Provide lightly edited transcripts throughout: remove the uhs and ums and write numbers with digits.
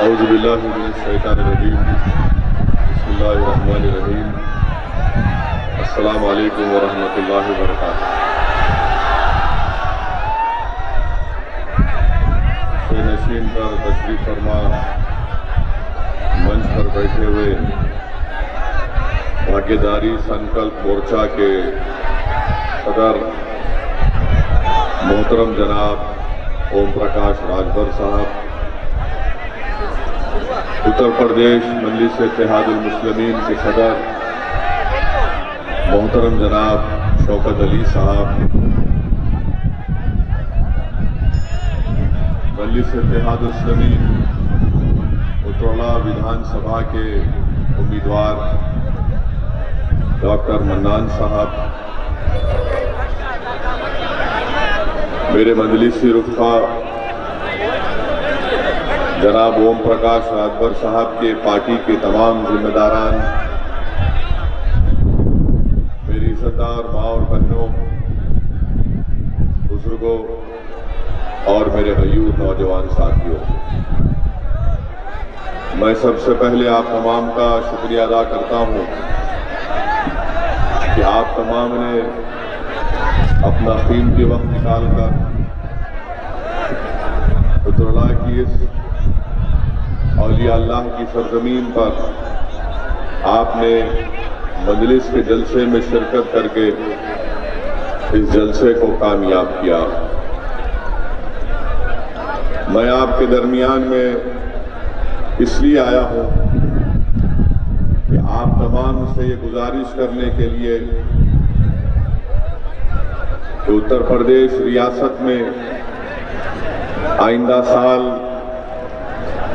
اعوذ باللہ من الشیطان الرجیم بسم اللہ الرحمن الرحیم السلام علیکم ورحمۃ اللہ وبرکاتہ۔ نشین پر تشریف فرما منچ پر بیٹھے ہوئے بھاگیداری سنکلپ مورچہ کے صدر محترم جناب اوم پرکاش راجبر صاحب، اتر پردیش مجلس اتحاد المسلمین کے صدر محترم جناب شوکت علی صاحب، مجلس اتحاد المسلمین اترولہ ودھان سبھا کے امیدوار ڈاکٹر منان صاحب، میرے مجلسی رفقا جناب اوم پرکاش راجبر صاحب کے پارٹی کے تمام ذمہ داران، میری عزتدار ماں اور بہنوں، بزرگوں اور میرے غیور نوجوان ساتھیوں، میں سب سے پہلے آپ تمام کا شکریہ ادا کرتا ہوں کہ آپ تمام نے اپنا قیمتی وقت نکال کر اترولہ کی اس اولیاء اللہ کی سرزمین پر آپ نے مجلس کے جلسے میں شرکت کر کے اس جلسے کو کامیاب کیا۔ میں آپ کے درمیان میں اس لیے آیا ہوں کہ آپ تمام سے یہ گزارش کرنے کے لیے کہ اتر پردیش ریاست میں آئندہ سال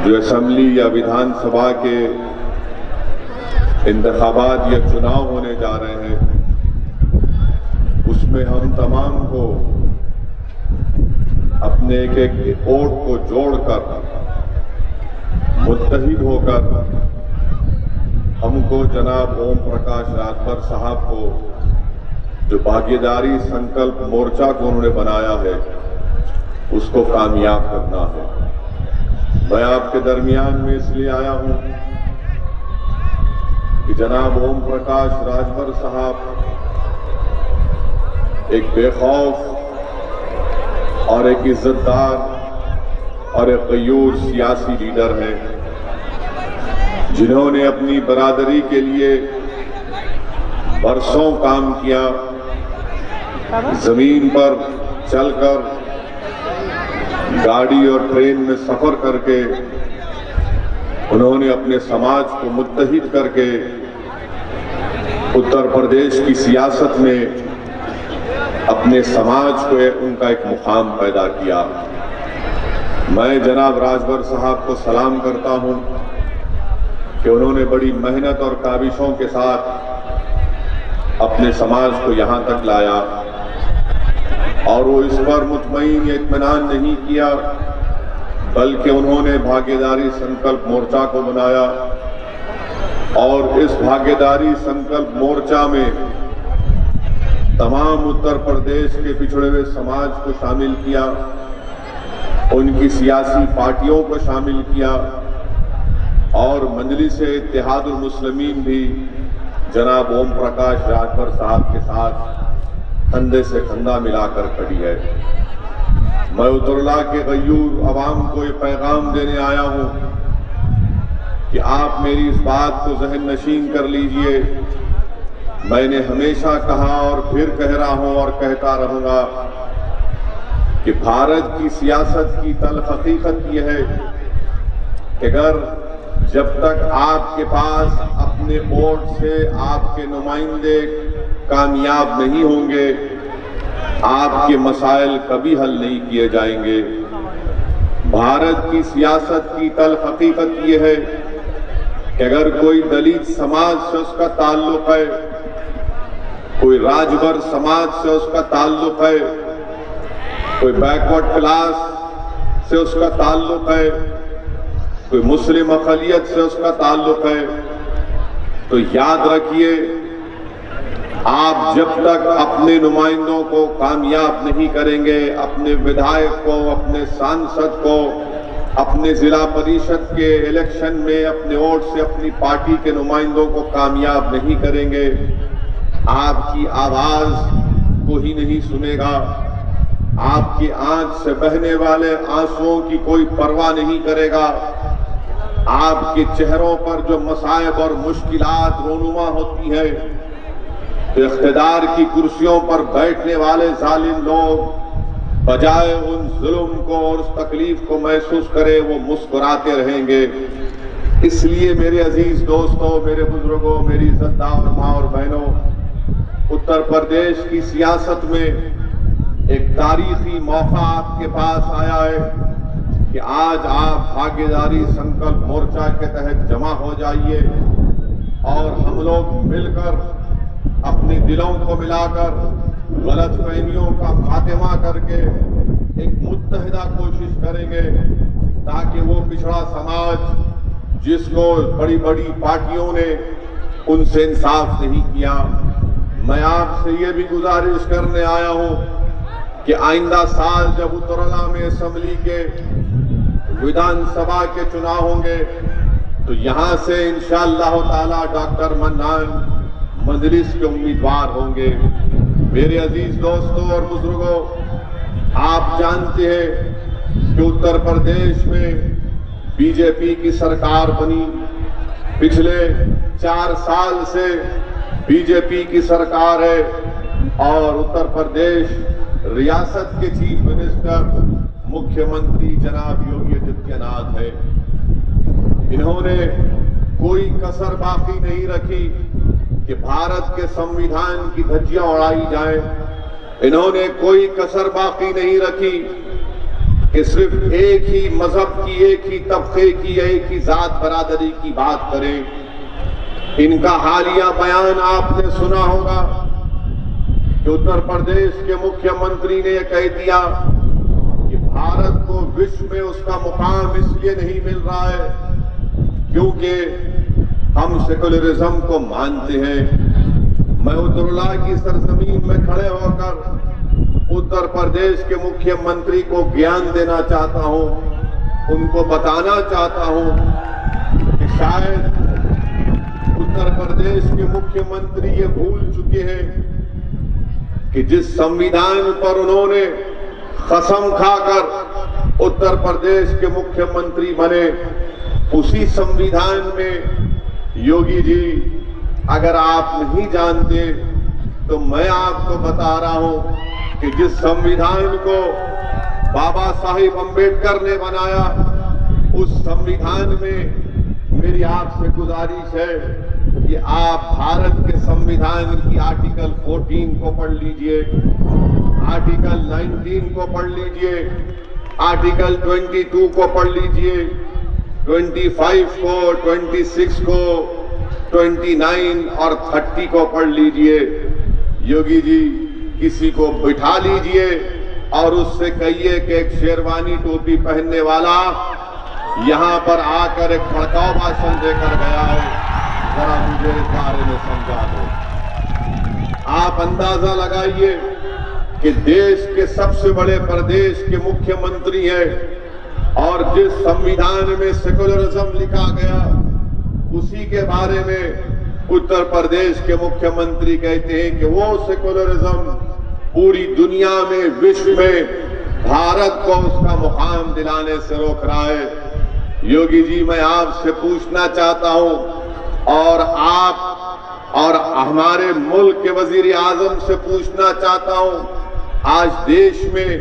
جو اسمبلی یا ودھان سبھا کے انتخابات یا چناؤ ہونے جا رہے ہیں، اس میں ہم تمام کو اپنے ایک ایک ووٹ کو جوڑ کر متحد ہو کر ہم کو جناب اوم پرکاش راجبر صاحب کو جو بھاگیداری سنکلپ مورچہ کو انہوں نے بنایا ہے اس کو کامیاب کرنا ہے۔ میں آپ کے درمیان میں اس لیے آیا ہوں کہ جناب اوم پرکاش راجبر صاحب ایک بے خوف اور ایک عزت دار اور ایک غیور سیاسی لیڈر ہیں، جنہوں نے اپنی برادری کے لیے برسوں کام کیا، زمین پر چل کر، گاڑی اور ٹرین میں سفر کر کے انہوں نے اپنے سماج کو متحد کر کے اتر پردیش کی سیاست میں اپنے سماج کو ان کا ایک مقام پیدا کیا۔ میں جناب راجبر صاحب کو سلام کرتا ہوں کہ انہوں نے بڑی محنت اور کاوشوں کے ساتھ اپنے سماج کو یہاں تک لایا، اور وہ اس پر مطمئن یا اطمینان نہیں کیا بلکہ انہوں نے بھاگیداری سنکلپ مورچہ کو بنایا، اور اس بھاگیداری سنکلپ مورچہ میں تمام اتر پردیش کے پچھڑے ہوئے سماج کو شامل کیا، ان کی سیاسی پارٹیوں کو شامل کیا، اور مجلس اتحاد المسلمین بھی جناب اوم پرکاش راجبر صاحب کے ساتھ کندھے سے کندھا ملا کر کھڑی ہے۔ میں اترولہ کے غیور عوام کو یہ پیغام دینے آیا ہوں کہ آپ میری اس بات کو ذہن نشین کر لیجئے، میں نے ہمیشہ کہا اور پھر کہہ رہا ہوں اور کہتا رہوں گا کہ بھارت کی سیاست کی تلخ حقیقت یہ ہے کہ اگر جب تک آپ کے پاس اپنے ووٹ سے آپ کے نمائندے کامیاب نہیں ہوں گے، آپ کے مسائل کبھی حل نہیں کیے جائیں گے۔ بھارت کی سیاست کی تلخ حقیقت یہ ہے کہ اگر کوئی دلت سماج سے اس کا تعلق ہے، کوئی راجبر سماج سے اس کا تعلق ہے، کوئی بیکورڈ کلاس سے اس کا تعلق ہے، کوئی مسلم اقلیت سے اس کا تعلق ہے، تو یاد رکھیے آپ جب تک اپنے نمائندوں کو کامیاب نہیں کریں گے، اپنے ودھائک کو، اپنے سانسد کو اپنے ضلع پریشد کے الیکشن میں اپنے ووٹ سے اپنی پارٹی کے نمائندوں کو کامیاب نہیں کریں گے، آپ کی آواز کوئی نہیں سنے گا، آپ کی آنکھ سے بہنے والے آنسوؤں کی کوئی پرواہ نہیں کرے گا، آپ کے چہروں پر جو مصائب اور مشکلات رونما ہوتی ہے تو اقتدار کی کرسیوں پر بیٹھنے والے ظالم لوگ بجائے ان ظلم کو اور اس تکلیف کو محسوس کرے وہ مسکراتے رہیں گے۔ اس لیے میرے عزیز دوستوں، میرے بزرگوں، میری عزتدار ماں اور بہنوں، اتر پردیش کی سیاست میں ایک تاریخی موقع آپ کے پاس آیا ہے کہ آج آپ بھاگیداری سنکلپ مورچہ کے تحت جمع ہو جائیے اور ہم لوگ مل کر اپنے دلوں کو ملا کر غلط فہمیوں کا خاتمہ کر کے ایک متحدہ کوشش کریں گے تاکہ وہ پچھڑا سماج جس کو بڑی بڑی پارٹیوں نے ان سے انصاف نہیں کیا، میں آپ سے یہ بھی گزارش کرنے آیا ہوں کہ آئندہ سال جب اترلا میں اسمبلی کے ودھان سبھا کے چناؤ ہوں گے تو یہاں سے انشاءاللہ تعالی ڈاکٹر منان مجلس کے امیدوار ہوں گے۔ میرے عزیز دوستوں اور بزرگوں، آپ جانتے ہیں کہ اتر پردیش میں بی جے پی کی سرکار بنی، پچھلے 4 سال سے بی جے پی کی سرکار ہے اور اتر پردیش ریاست کے چیف منسٹر مکھیہ منتری جناب یوگی آدتیہ ناتھ ہے۔ انہوں نے کوئی کسر باقی نہیں رکھی کہ بھارت کے سمویدھان کی دھجیاں اڑائی جائیں، انہوں نے کوئی کسر باقی نہیں رکھی کہ صرف ایک ہی مذہب کی، ایک ہی طبقے کی، ایک ہی ذات برادری کی بات کریں۔ ان کا حالیہ بیان آپ نے سنا ہوگا کہ اتر پردیش کے مکھیہ منتری نے یہ کہہ دیا کہ بھارت کو وشو میں اس کا مقام اس لیے نہیں مل رہا ہے کیونکہ ہم سیکولرزم کو مانتے ہیں۔ میں اترلا کی سرزمین میں کھڑے ہو کر اتر پردیش کے مکھیہ منتری کو گیان دینا چاہتا ہوں، ان کو بتانا چاہتا ہوں کہ شاید اتر پردیش کے مکھیہ منتری یہ بھول چکے ہیں کہ جس سمویدھان پر انہوں نے قسم کھا کر اتر پردیش کے مکھیہ منتری بنے، اسی سمویدھان میں یوگی جی اگر آپ نہیں جانتے تو میں آپ کو بتا رہا ہوں کہ جس سمویدھان کو بابا صاحب امبیڈکر نے بنایا، اس سمویدھان میں میری آپ سے گزارش ہے کہ آپ بھارت کے سمویدھان کی آرٹیکل 14 کو پڑھ لیجئے، آرٹیکل 19 کو پڑھ لیجئے، آرٹیکل 22 کو پڑھ لیجئے، 25 کو، 26 کو، 29 اور 30 کو پڑھ لیجئے۔ یوگی جی کسی کو بٹھا لیجئے اور اس سے کہیے کہ ایک شیروانی ٹوپی پہننے والا یہاں پر آ کر ایک بھڑکاؤ بھاشن دے کر گیا ہے، ذرا مجھے اس بارے میں سمجھا دو۔ آپ اندازہ لگائیے کہ دیش کے سب سے بڑے پردیش کے مکھیہ منتری ہیں اور جس سمویدھان میں سیکولرزم لکھا گیا اسی کے بارے میں اتر پردیش کے مکھیہ منتری کہتے ہیں کہ وہ سیکولرزم پوری دنیا میں، وشو میں بھارت کو اس کا مقام دلانے سے روک رہا ہے۔ یوگی جی میں آپ سے پوچھنا چاہتا ہوں اور آپ اور ہمارے ملک کے وزیر اعظم سے پوچھنا چاہتا ہوں، آج دیش میں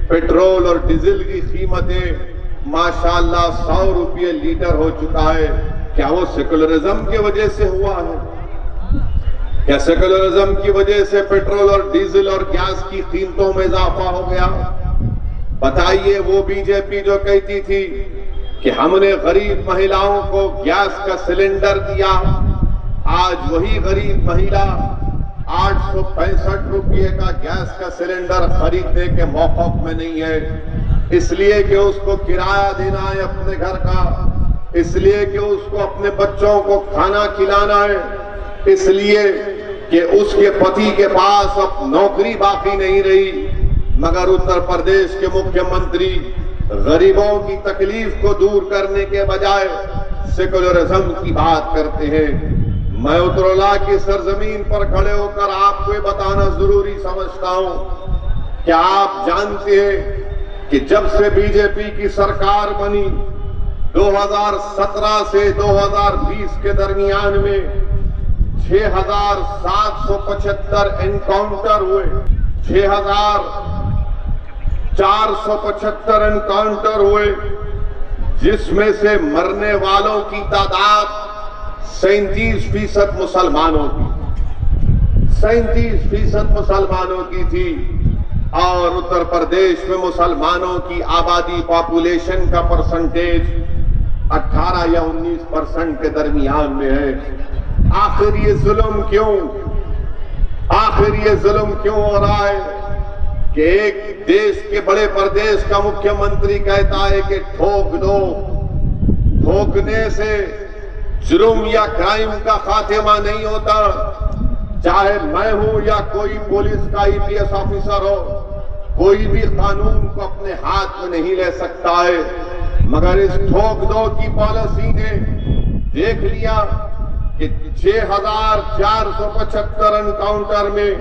پیٹرول اور ڈیزل کی قیمتیں ماشاءاللہ 100 روپے لیٹر ہو چکا ہے، کیا وہ سیکولرزم کی وجہ سے ہوا ہے؟ کیا سیکولرزم کی وجہ سے پیٹرول اور ڈیزل اور گیس کی قیمتوں میں اضافہ ہو گیا؟ بتائیے وہ بی جے پی جو کہتی تھی کہ ہم نے غریب مہیلاؤں کو گیس کا سلنڈر دیا، آج وہی غریب مہیلا 865 روپے کا گیس کا سلنڈر خریدنے کے موقف میں نہیں ہے، اس لیے کہ اس کو کرایہ دینا ہے اپنے گھر کا، اس لیے کہ اس کو اپنے بچوں کو کھانا کھلانا ہے، اس لیے کہ اس کے پتی کے پاس اب نوکری باقی نہیں رہی۔ مگر اتر پردیش کے مکھیہ منتری غریبوں کی تکلیف کو دور کرنے کے بجائے سیکولرزم کی بات کرتے ہیں۔ میں اترولہ کی سرزمین پر کھڑے ہو کر آپ کو یہ بتانا ضروری سمجھتا ہوں کہ آپ جانتے ہیں کہ جب سے بی جے پی کی سرکار بنی 2017 سے 2020 کے درمیان میں 6,775 انکاؤنٹر ہوئے، 6,475 انکاؤنٹر ہوئے، جس میں سے مرنے والوں کی تعداد 37% مسلمانوں کی 37% مسلمانوں کی تھی، اور اتر پردیش میں مسلمانوں کی آبادی پاپولیشن کا پرسنٹیج 18 یا 19% کے درمیان میں ہے۔ آخر یہ ظلم کیوں؟ آخر یہ ظلم کیوں ہو رہا ہے کہ ایک دیش کے بڑے پردیش کا مکھیہ منتری کہتا ہے کہ ٹھوک دو، ٹھوکنے سے جرم یا کرائم کا خاتمہ نہیں ہوتا، چاہے میں ہوں یا کوئی پولیس کا IPS آفیسر ہو، کوئی بھی قانون کو اپنے ہاتھ میں نہیں لے سکتا ہے۔ مگر اس ٹھوک دو کی پالیسی نے دیکھ لیا کہ 6,475 انکاؤنٹر میں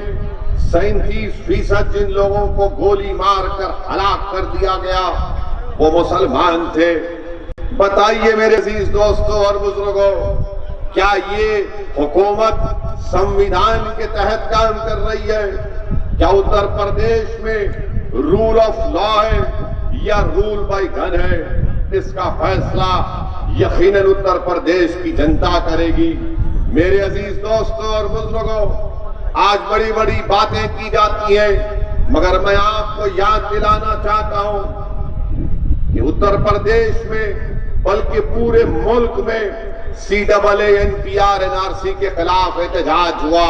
37% جن لوگوں کو گولی مار کر ہلاک کر دیا گیا وہ مسلمان تھے۔ بتائیے میرے عزیز دوستوں اور بزرگوں، کیا یہ حکومت سمویدھان کے تحت کام کر رہی ہے؟ کیا اتر پردیش میں رول آف لا ہے یا رول بائی گن ہے؟ اس کا فیصلہ یقیناً اتر پردیش کی جنتا کرے گی۔ میرے عزیز دوستوں اور بزرگوں، آج بڑی بڑی باتیں کی جاتی ہیں، مگر میں آپ کو یاد دلانا چاہتا ہوں کہ اتر پردیش میں بلکہ پورے ملک میں CAA NPR NRC کے خلاف احتجاج ہوا۔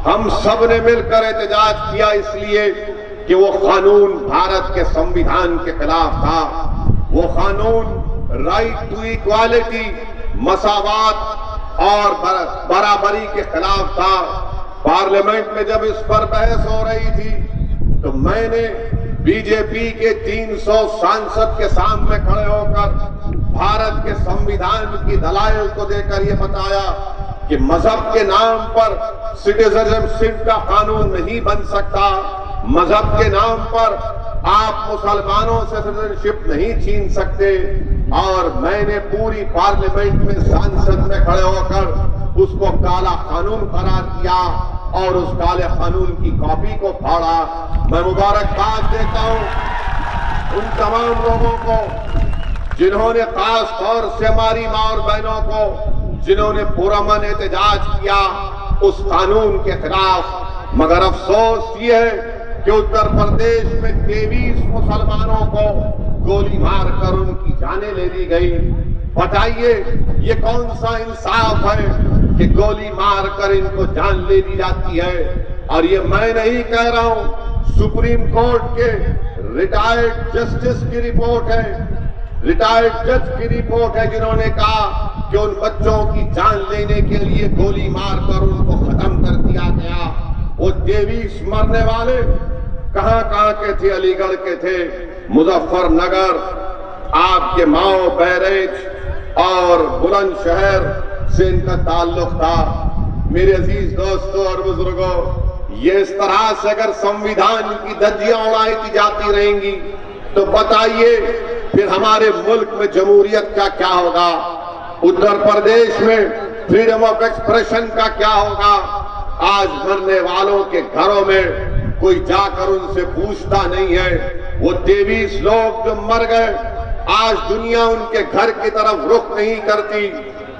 ہم سب نے مل کر احتجاج کیا اس لیے کہ وہ قانون بھارت کے سمویدھان کے خلاف تھا۔ وہ قانون رائٹ ٹو ایکوالٹی، مساوات اور برابری کے خلاف تھا۔ پارلیمنٹ میں جب اس پر بحث ہو رہی تھی تو میں نے بی جے پی کے 300 سانسد کے سامنے کھڑے ہو کر بھارت کے سمویدھان کی دلائل کو دے کر یہ بتایا کہ مذہب کے نام پر سٹیزنشپ کا قانون نہیں بن سکتا، مذہب کے نام پر آپ مسلمانوں سے سٹیزنشپ نہیں چھین سکتے۔ اور میں نے پوری پارلیمنٹ میں سانسد میں کھڑے ہو کر اس کو کالا قانون قرار دیا اور اس کالے قانون کی کاپی کو پھاڑا۔ میں مبارکباد دیتا ہوں ان تمام لوگوں کو جنہوں نے خاص طور سے ہماری ماں اور بہنوں کو جنہوں نے پرامن احتجاج کیا اس قانون کے خلاف۔ مگر افسوس یہ ہے کہ اتر پردیش میں 23 مسلمانوں کو گولی مار کر ان کی جانیں لے لی گئی۔ بتائیے یہ کون سا انصاف ہے کہ گولی مار کر ان کو جان لے لی جاتی ہے؟ اور یہ میں نہیں کہہ رہا ہوں، سپریم کورٹ کے ریٹائرڈ جسٹس کی رپورٹ ہے، ریٹائرڈ جج کی رپورٹ ہے، جنہوں نے کہا کہ ان بچوں کی جان لینے کے لیے گولی مار کر ان کو ختم کر دیا گیا۔ وہ 23 مرنے والے کہاں کہاں کے تھے؟ علی گڑھ کے تھے، مظفر نگر، آپ کے ماؤ بیریج اور بلند شہر سے ان کا تعلق تھا۔ میرے عزیز دوستوں اور بزرگوں، یہ اس طرح سے اگر سمویدھان کی دھجیاں اڑائی جاتی رہیں گی تو بتائیے پھر ہمارے ملک میں جمہوریت کا کیا ہوگا؟ اتر پردیش میں فریڈم آف ایکسپریشن کا کیا ہوگا؟ آج مرنے والوں کے گھروں میں کوئی جا کر ان سے پوچھتا نہیں ہے۔ وہ 23 لوگ جو مر گئے، آج دنیا ان کے گھر کی طرف رخ نہیں کرتی۔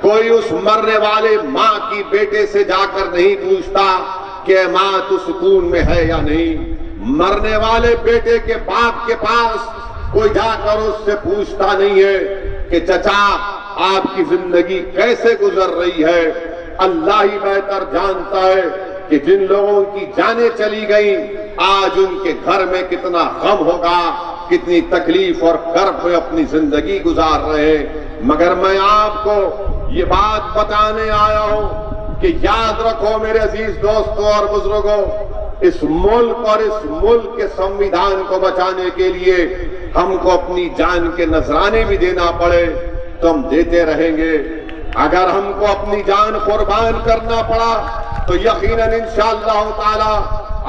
کوئی اس مرنے والے ماں کی بیٹے سے جا کر نہیں پوچھتا کہ ماں تو سکون میں ہے یا نہیں۔ مرنے والے بیٹے کے باپ کے پاس کوئی جا کر اس سے پوچھتا نہیں ہے کہ چچا آپ کی زندگی کیسے گزر رہی ہے۔ اللہ ہی بہتر جانتا ہے کہ جن لوگوں کی جانیں چلی گئیں آج ان کے گھر میں کتنا غم ہوگا، کتنی تکلیف اور کرب میں اپنی زندگی گزار رہے۔ مگر میں آپ کو یہ بات بتانے آیا ہوں کہ یاد رکھو میرے عزیز دوستوں اور بزرگوں، اس ملک اور اس ملک کے سمویدھان کو بچانے کے لیے ہم کو اپنی جان کے نذرانے بھی دینا پڑے تو ہم دیتے رہیں گے. اگر ہم کو اپنی جان قربان کرنا پڑا تو یقیناً انشاءاللہ تعالی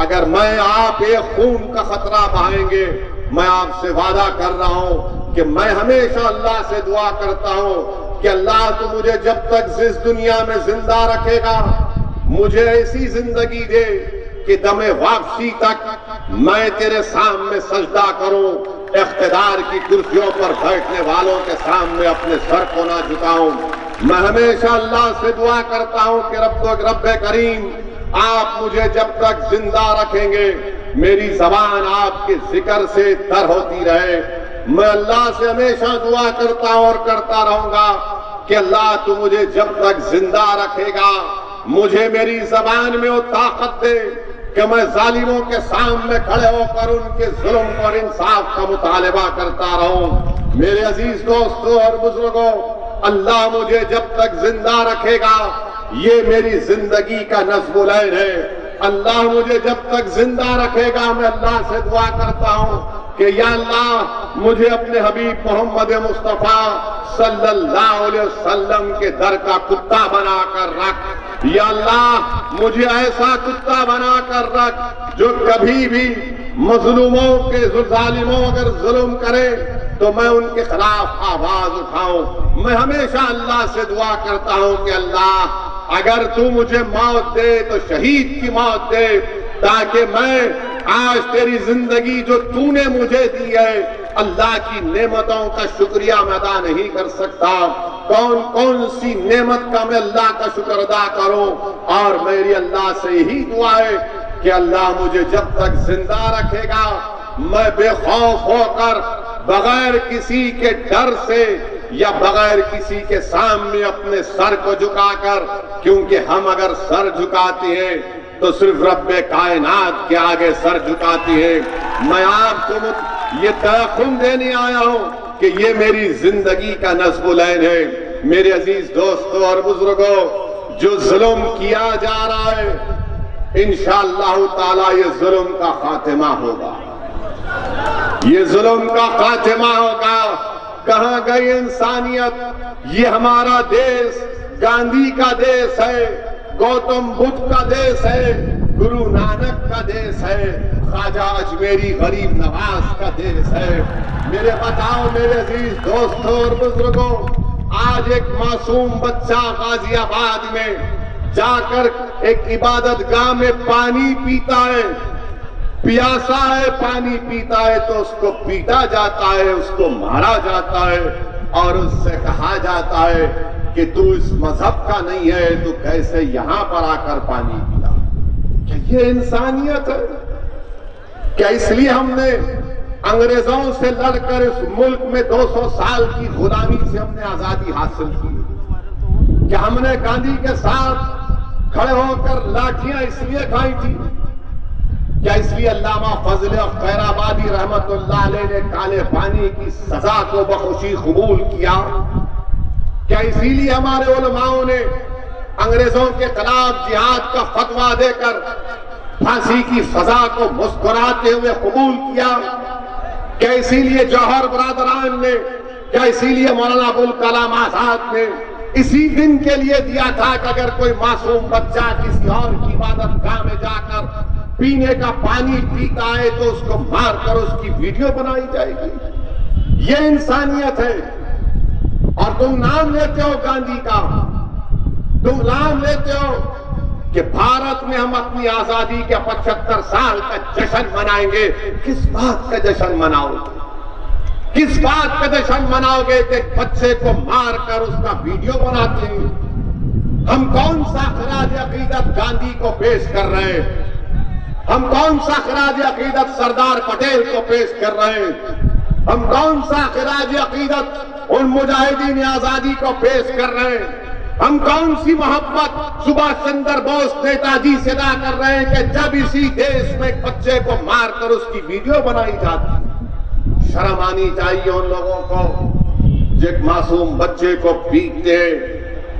اگر میں آپ ایک خون کا خطرہ بہائیں گے، میں آپ سے وعدہ کر رہا ہوں کہ میں ہمیشہ اللہ سے دعا کرتا ہوں کہ اللہ تو مجھے جب تک اس دنیا میں زندہ رکھے گا مجھے ایسی زندگی دے کہ دم واپسی تک میں تیرے سامنے سجدہ کروں، اقتدار کی کرسیوں پر بیٹھنے والوں کے سامنے اپنے سر کو نہ جھکاؤں. میں ہمیشہ اللہ سے دعا کرتا ہوں کہ رب کریم آپ مجھے جب تک زندہ رکھیں گے میری زبان آپ کے ذکر سے تر ہوتی رہے. میں اللہ سے ہمیشہ دعا کرتا ہوں اور کرتا رہوں گا کہ اللہ تو مجھے جب تک زندہ رکھے گا مجھے میری زبان میں وہ طاقت دے کہ میں ظالموں کے سامنے کھڑے ہو کر ان کے ظلم اور انصاف کا مطالبہ کرتا رہوں. میرے عزیز دوستوں اور بزرگوں، اللہ مجھے جب تک زندہ رکھے گا یہ میری زندگی کا نصب العین ہے. اللہ مجھے جب تک زندہ رکھے گا میں اللہ سے دعا کرتا ہوں کہ یا اللہ مجھے اپنے حبیب محمد مصطفیٰ صلی اللہ علیہ وسلم کے در کا کتا بنا کر رکھ. یا اللہ مجھے ایسا کتا بنا کر رکھ جو کبھی بھی مظلوموں کے ظالموں اگر ظلم کرے تو میں ان کے خلاف آواز اٹھاؤں. میں ہمیشہ اللہ سے دعا کرتا ہوں کہ اللہ اگر تو مجھے موت دے تو شہید کی موت دے تاکہ میں آج تیری زندگی جو تو نے مجھے دی ہے اللہ کی نعمتوں کا شکریہ میں ادا نہیں کر سکتا. کون کون سی نعمت کا میں اللہ کا شکر ادا کروں. اور میری اللہ سے یہی دعا ہے کہ اللہ مجھے جب تک زندہ رکھے گا میں بے خوف ہو کر بغیر کسی کے ڈر سے یا بغیر کسی کے سامنے اپنے سر کو جھکا کر، کیونکہ ہم اگر سر جھکاتے ہیں تو صرف رب کائنات کے آگے سر جھکاتی ہے. میں آپ کو یہ تیقن دینے آیا ہوں کہ یہ میری زندگی کا نصب العین ہے. میرے عزیز دوستوں اور بزرگوں، جو ظلم کیا جا رہا ہے انشاءاللہ تعالی یہ ظلم کا خاتمہ ہوگا، یہ ظلم کا خاتمہ ہوگا. کہاں گئی انسانیت؟ یہ ہمارا دیس گاندھی کا دیس ہے، گوتم بدھ کا دیس ہے، گرو نانک کا دیس ہے، خواجہ اجمیری غریب نواز کا دیس ہے. میرے بتاؤ میرے عزیز دوستوں اور بزرگوں، آج ایک معصوم بچہ غازی آباد میں جا کر ایک عبادت گاہ میں پانی پیتا ہے، پیاسا ہے، پانی پیتا ہے تو اس کو پیٹا جاتا ہے، اس کو مارا جاتا ہے اور اس سے کہا جاتا ہے کہ تو اس مذہب کا نہیں ہے تو کیسے یہاں پر آ کر پانی پیا. کیا یہ انسانیت ہے؟ کیا اس لیے ہم نے انگریزوں سے لڑ کر اس ملک میں 200 سال کی غلامی سے ہم نے آزادی حاصل کی؟ کیا ہم نے گاندھی کے ساتھ کھڑے ہو کر لاٹھیاں اس لیے کھائی تھی؟ کیا اس لیے علامہ فضل خیر آبادی رحمت اللہ علیہ نے کالے پانی کی سزا کو بخوشی قبول کیا؟ کیا اسی لیے ہمارے علماؤں نے انگریزوں کے خلاف جہاد کا فتویٰ دے کر پھانسی کی سزا کو مسکراتے ہوئے قبول کیا؟ کیا اسی لیے جوہر برادران نے، کیا اسی لیے مولانا ابوالکلام آزاد نے اسی دن کے لیے دیا تھا کہ اگر کوئی معصوم بچہ کسی اور کی عبادت گاہ میں جا کر پینے کا پانی پیتا ہے تو اس کو مار کر اس کی ویڈیو بنائی جائے گی؟ یہ انسانیت ہے. اور تم نام لیتے ہو گاندھی کا، تم نام لیتے ہو کہ بھارت میں ہم اپنی آزادی کے 75 سال کا جشن منائیں گے. کس بات کا جشن مناؤ گے؟ کس بات کا جشن مناؤ گے کہ ایک بچے کو مار کر اس کا ویڈیو بناتے ہیں؟ ہم کون سا خراج عقیدت گاندھی کو پیش کر رہے ہیں؟ ہم کون سا خراج عقیدت سردار پٹیل کو پیش کر رہے ہیں؟ ہم کون سا خراج عقیدت ان مجاہدین آزادی کو پیش کر رہے ہیں؟ ہم کون سی محبت سبھاش چندر بوس نیتا جی سے ادا کر رہے ہیں کہ جب اسی دیش میں ایک بچے کو مار کر اس کی ویڈیو بنائی جاتی؟ شرم آنی چاہیے ان لوگوں کو جو ایک معصوم بچے کو پیٹتے،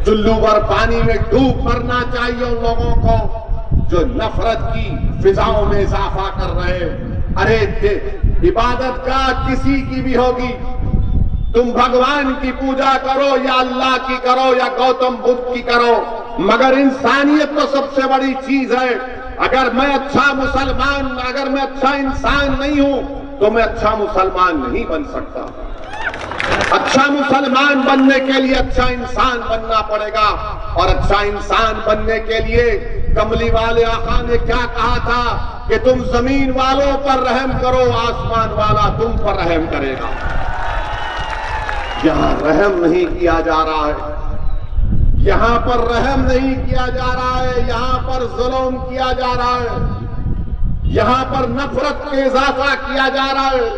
چلو بھر پانی میں ڈوب مرنا چاہیے ان لوگوں کو جو نفرت کی فضاؤں میں اضافہ کر رہے ہیں. ارے عبادت کا کسی کی بھی ہوگی، تم بھگوان کی پوجا کرو یا اللہ کی کرو یا گوتم بدھ کی کرو، مگر انسانیت تو سب سے بڑی چیز ہے۔ اگر میں اچھا مسلمان، اگر میں اچھا انسان نہیں ہوں تو میں اچھا مسلمان نہیں بن سکتا۔ اچھا مسلمان بننے کے لیے اچھا انسان بننا پڑے گا، اور اچھا انسان بننے کے لیے کملی والے آقا نے کیا کہا تھا کہ تم زمین والوں پر رحم کرو، آسمان والا تم پر رحم کرے گا۔ یہاں رحم نہیں کیا جا رہا ہے، یہاں پر رحم نہیں کیا جا رہا ہے، یہاں پر ظلم کیا جا رہا ہے، یہاں پر نفرت کا اضافہ کیا جا رہا ہے۔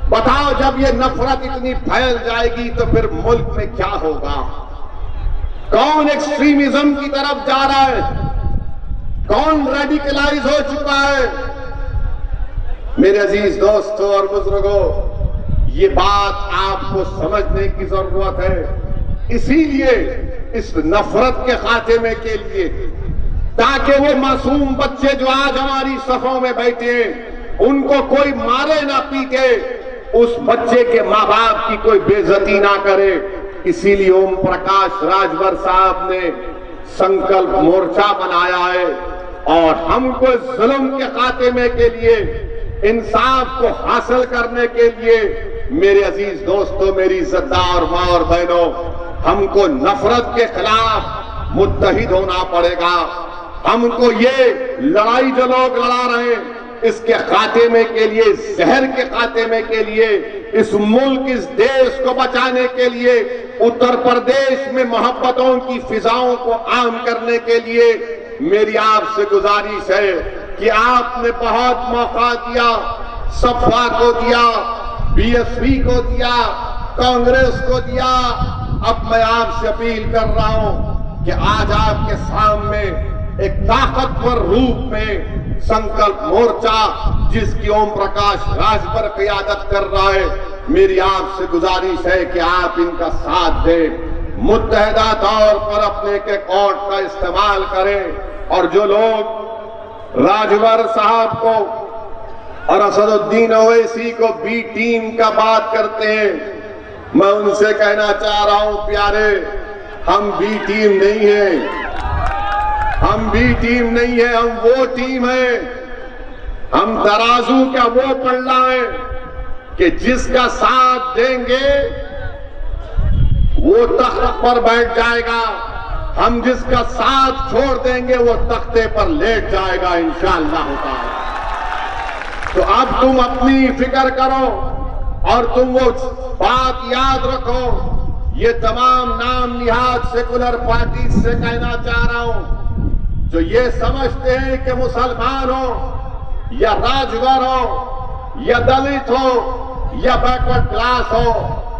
بتاؤ جب یہ نفرت اتنی پھیل جائے گی تو پھر ملک میں کیا ہوگا؟ کون ایکسٹریمزم کی طرف جا رہا ہے؟ کون ریڈیکلائز ہو چکا ہے؟ میرے عزیز دوستوں اور بزرگوں، یہ بات آپ کو سمجھنے کی ضرورت ہے۔ اسی لیے اس نفرت کے خاتمے کے لیے، تاکہ وہ معصوم بچے جو آج ہماری صفوں میں بیٹھے ہیں ان کو کوئی مارے نہ پیٹے، اس بچے کے ماں باپ کی کوئی بے عزتی نہ کرے، اسی لیے اوم پرکاش راجبر صاحب نے سنکلپ مورچہ بنایا ہے، اور ہم کو ظلم کے خاتمے کے لیے، انصاف کو حاصل کرنے کے لیے، میرے عزیز دوستوں، میری عزتدار ماں اور بہنوں، ہم کو نفرت کے خلاف متحد ہونا پڑے گا۔ ہم کو یہ لڑائی جو لوگ لڑا رہے ہیں، اس کے خاتمے کے لیے، زہر کے خاتمے کے لیے، اس ملک، اس دیش کو بچانے کے لیے، اتر پردیش میں محبتوں کی فضاؤں کو عام کرنے کے لیے میری آپ سے گزارش ہے کہ آپ نے بہت موقع دیا، صفا کو دیا، بی ایس پی کو دیا، کانگریس کو دیا۔ اب میں آپ سے اپیل کر رہا ہوں کہ آج آپ کے سامنے ایک طاقتور روپ میں سنکلپ مورچہ، جس کی اوم پرکاش راجبر قیادت کر رہا ہے، میری آپ سے گزارش ہے کہ آپ ان کا ساتھ دیں، متحدہ طور پر اپنے کے کوٹ کا استعمال کریں، اور جو لوگ راجبر صاحب کو اور اسد الدین اویسی کو بی ٹیم کا بات کرتے ہیں، میں ان سے کہنا چاہ رہا ہوں پیارے، ہم بی ٹیم نہیں ہیں، ہم بی ٹیم نہیں ہیں، ہم وہ ٹیم ہیں، ہم ترازو کا وہ پلڑا ہے کہ جس کا ساتھ دیں گے وہ تخت پر بیٹھ جائے گا، ہم جس کا ساتھ چھوڑ دیں گے وہ تختے پر لیٹ جائے گا انشاءاللہ تعالی۔ تو اب تم اپنی فکر کرو، اور تم وہ بات یاد رکھو، یہ تمام نام نہاد سیکولر پارٹیز سے کہنا چاہ رہا ہوں، جو یہ سمجھتے ہیں کہ مسلمان ہو یا راجور ہو یا دلت ہو یا بیکورڈ کلاس ہو،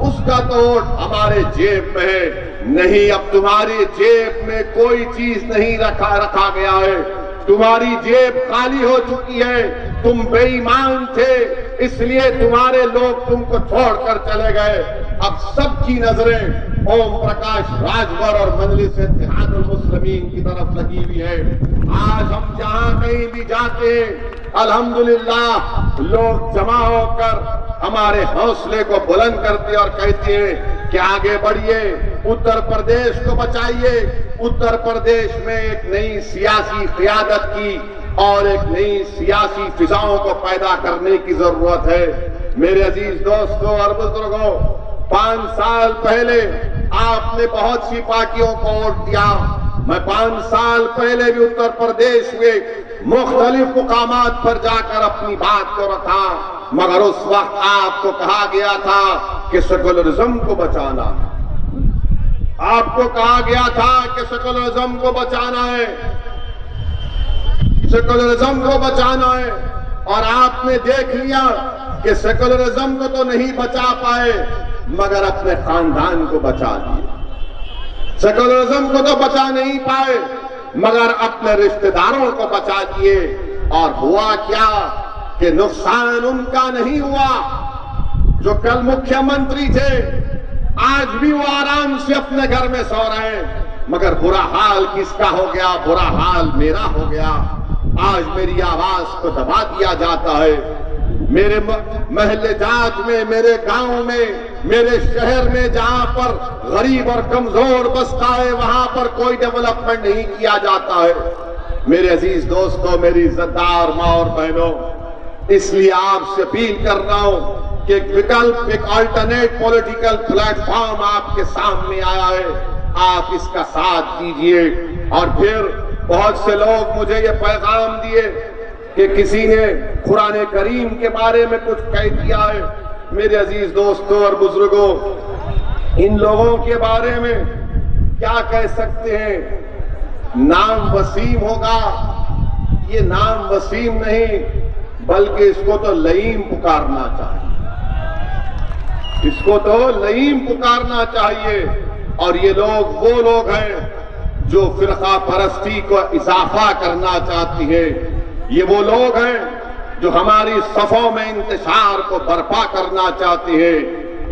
اس کا تو ووٹ ہمارے جیب میں ہے۔ نہیں، اب تمہاری جیب میں کوئی چیز نہیں رکھا گیا ہے، تمہاری جیب خالی ہو چکی ہے، تم بے ایمان تھے، اس لیے تمہارے لوگ تم کو چھوڑ کر چلے گئے۔ اب سب کی نظریں اوم پرکاش راجبر اور مجلس اتحاد المسلمین کی طرف لگی ہوئی ہے۔ آج ہم جہاں کہیں بھی جاتے ہیں، الحمدللہ لوگ جمع ہو کر ہمارے حوصلے کو بلند کرتے اور کہتے ہیں کہ آگے بڑھیے، اتر پردیش کو بچائیے۔ اتر پردیش میں ایک نئی سیاسی قیادت کی اور ایک نئی سیاسی فضاؤں کو پیدا کرنے کی ضرورت ہے۔ میرے عزیز دوستوں اور بزرگوں، 5 سال پہلے آپ نے بہت سی پارٹیوں کو ووٹ دیا۔ میں 5 سال پہلے بھی اتر پردیش میں مختلف مقامات پر جا کر اپنی بات کو رکھا، مگر اس وقت آپ کو کہا گیا تھا کہ سیکولرزم کو بچانا ہے، آپ کو کہا گیا تھا کہ سیکولرزم کو بچانا ہے، سیکولرزم کو بچانا ہے، اور آپ نے دیکھ لیا کہ سیکولرزم کو تو نہیں بچا پائے مگر اپنے خاندان کو بچا دیے۔ سیکولرزم کو تو بچا نہیں پائے مگر اپنے رشتہ داروں کو بچا دیے، اور ہوا کیا کہ نقصان ان کا نہیں ہوا جو کل مکھیہ منتری تھے، آج بھی وہ آرام سے اپنے گھر میں سو رہے ہیں، مگر برا حال کس کا ہو گیا؟ برا حال میرا ہو گیا۔ آج میری آواز کو دبا دیا جاتا ہے، میرے محلے جات میں، میرے گاؤں میں، میرے شہر میں جہاں پر غریب اور کمزور بستا ہے وہاں پر کوئی ڈیولپمنٹ نہیں کیا جاتا ہے۔ میرے عزیز دوستوں، میری عزت دار ماں اور بہنوں، اس لیے آپ سے اپیل کر رہا ہوں کہ ایک وکلپ، ایک آلٹرنیٹ پولیٹیکل پلیٹ فارم آپ کے سامنے آیا ہے، آپ اس کا ساتھ دیجئے۔ اور پھر بہت سے لوگ مجھے یہ پیغام دیے کہ کسی نے قرآن کریم کے بارے میں کچھ کہہ دیا ہے۔ میرے عزیز دوستوں اور بزرگوں، ان لوگوں کے بارے میں کیا کہہ سکتے ہیں؟ نام وسیم ہوگا، یہ نام وسیم نہیں بلکہ اس کو تو لئیم پکارنا چاہیے، اس کو تو لئیم پکارنا چاہیے۔ اور یہ لوگ وہ لوگ ہیں جو فرقہ پرستی کو اضافہ کرنا چاہتی ہے، یہ وہ لوگ ہیں جو ہماری صفوں میں انتشار کو برپا کرنا چاہتے ہیں،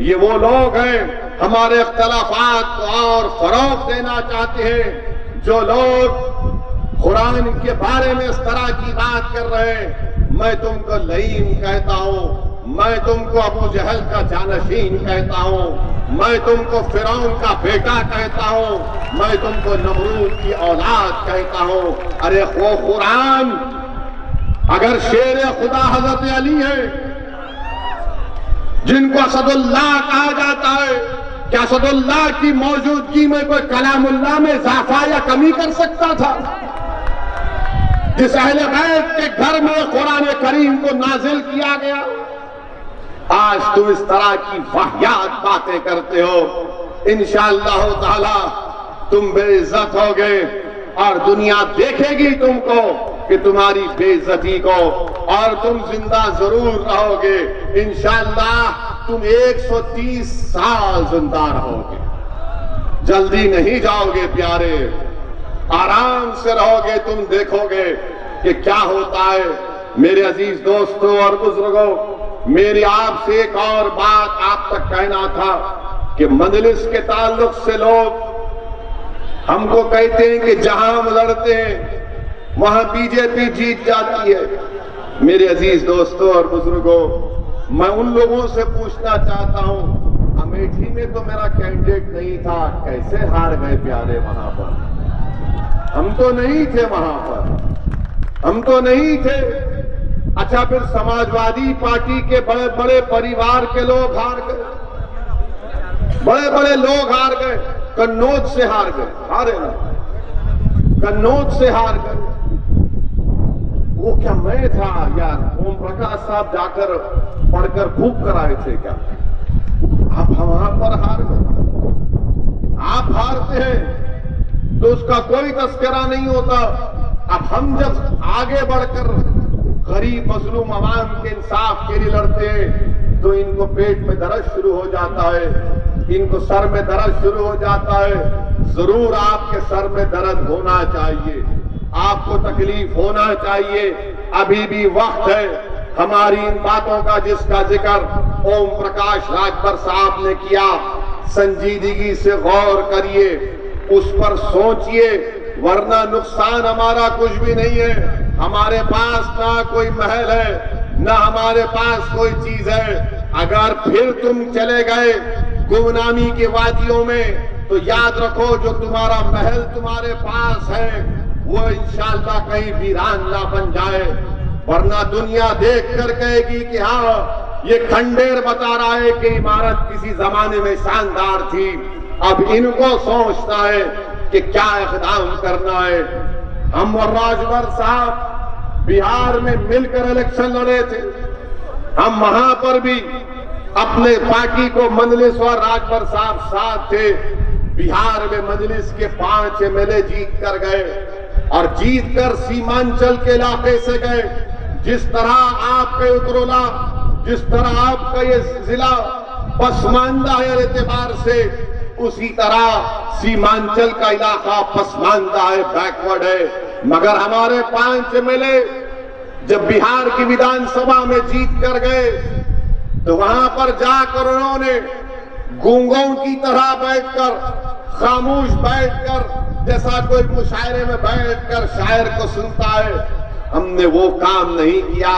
یہ وہ لوگ ہیں ہمارے اختلافات کو اور فروغ دینا چاہتے ہیں، جو لوگ قرآن کے بارے میں اس طرح کی بات کر رہے ہیں۔ میں تم کو لئیم کہتا ہوں، میں تم کو ابو جہل کا جانشین کہتا ہوں، میں تم کو فرعون کا بیٹا کہتا ہوں، میں تم کو نمرود کی اولاد کہتا ہوں۔ ارے وہ قرآن اگر شیر خدا حضرت علی ہے جن کو اسد اللہ کہا جاتا ہے، کیا اسد اللہ کی موجودگی میں کوئی کلام اللہ میں اضافہ یا کمی کر سکتا تھا؟ جس اہل بیت کے گھر میں قرآن کریم کو نازل کیا گیا، آج تم اس طرح کی واہیات باتیں کرتے ہو، انشاءاللہ تعالی تم بے عزت ہوگے اور دنیا دیکھے گی تم کو کہ تمہاری بے عزتی کو، اور تم زندہ ضرور رہو گے انشاءاللہ۔ تم 130 سال زندہ رہو گے، جلدی نہیں جاؤ گے پیارے، آرام سے رہو گے، تم دیکھو گے کہ کیا ہوتا ہے۔ میرے عزیز دوستوں اور بزرگوں، میری آپ سے ایک اور بات آپ تک کہنا تھا کہ مجلس کے تعلق سے لوگ ہم کو کہتے ہیں کہ جہاں ہم لڑتے ہیں وہاں بی جے پی جیت جاتی ہے۔ میرے عزیز دوستوں اور بزرگوں، میں ان لوگوں سے پوچھنا چاہتا ہوں، امیٹھی میں تو میرا کینڈیڈیٹ نہیں تھا، کیسے ہار گئے پیارے وہاں پر؟ ہم تو نہیں تھے وہاں پر، ہم تو نہیں تھے۔ اچھا پھر سماجوادی پارٹی کے بڑے بڑے پریوار کے لوگ ہار گئے، بڑے بڑے لوگ ہار گئے، قنوج سے ہار گئے، ہارے نا، قنوج سے ہار گئے۔ وہ کیا میں تھا یار؟ اوم پرکاش صاحب جا کر پڑھ کر پھونک کر آئے تھے کیا؟ آپ وہاں پر ہار گئے۔ آپ ہارتے ہیں تو اس کا کوئی تذکرہ نہیں ہوتا۔ اب ہم جب آگے بڑھ کر غریب مظلوم عوام کے انصاف کے لیے لڑتے ہیں تو ان کو پیٹ میں درد شروع ہو جاتا ہے، ان کو سر میں درد شروع ہو جاتا ہے۔ ضرور آپ کے سر میں درد ہونا چاہیے، آپ کو تکلیف ہونا چاہیے، ابھی بھی وقت ہے۔ ہماری ان باتوں کا جس کا ذکر اوم پرکاش راجبر صاحب نے کیا، سنجیدگی سے غور کریے، اس پر سوچئے، ورنہ نقصان ہمارا کچھ بھی نہیں ہے۔ ہمارے پاس نہ کوئی محل ہے، نہ ہمارے پاس کوئی چیز ہے۔ اگر پھر تم چلے گئے گمنامی کی وادیوں میں تو یاد رکھو جو تمہارا محل تمہارے پاس ہے وہ انشاءاللہ کہیں ویران نہ بن جائے، ورنہ دنیا دیکھ کر کہے گی کہ ہاں یہ کھنڈیر بتا رہا ہے کہ عمارت کسی زمانے میں شاندار تھی۔ اب ان کو سوچنا ہے کہ کیا اقدام کرنا ہے۔ ہم اور راجبر صاحب بہار میں مل کر الیکشن لڑے تھے، ہم وہاں پر بھی اپنے پارٹی کو مجلس اور راجبر صاحب ساتھ تھے۔ بہار میں مجلس کے 5 MLA جیت کر گئے اور جیت کر سیمانچل کے علاقے سے گئے۔ جس طرح آپ کا اترولا، جس طرح آپ کا یہ ضلع پسماندہ ہے اعتبار سے، اسی طرح سیمانچل کا علاقہ پسماندہ ہے، بیکورڈ ہے۔ مگر ہمارے 5 MLA جب بہار کی ویدھان سبھا میں جیت کر گئے تو وہاں پر جا کر انہوں نے گونگوں کی طرح بیٹھ کر، خاموش بیٹھ کر، جیسا کوئی مشاعرے میں بیٹھ کر شاعر کو سنتا ہے، ہم نے وہ کام نہیں کیا۔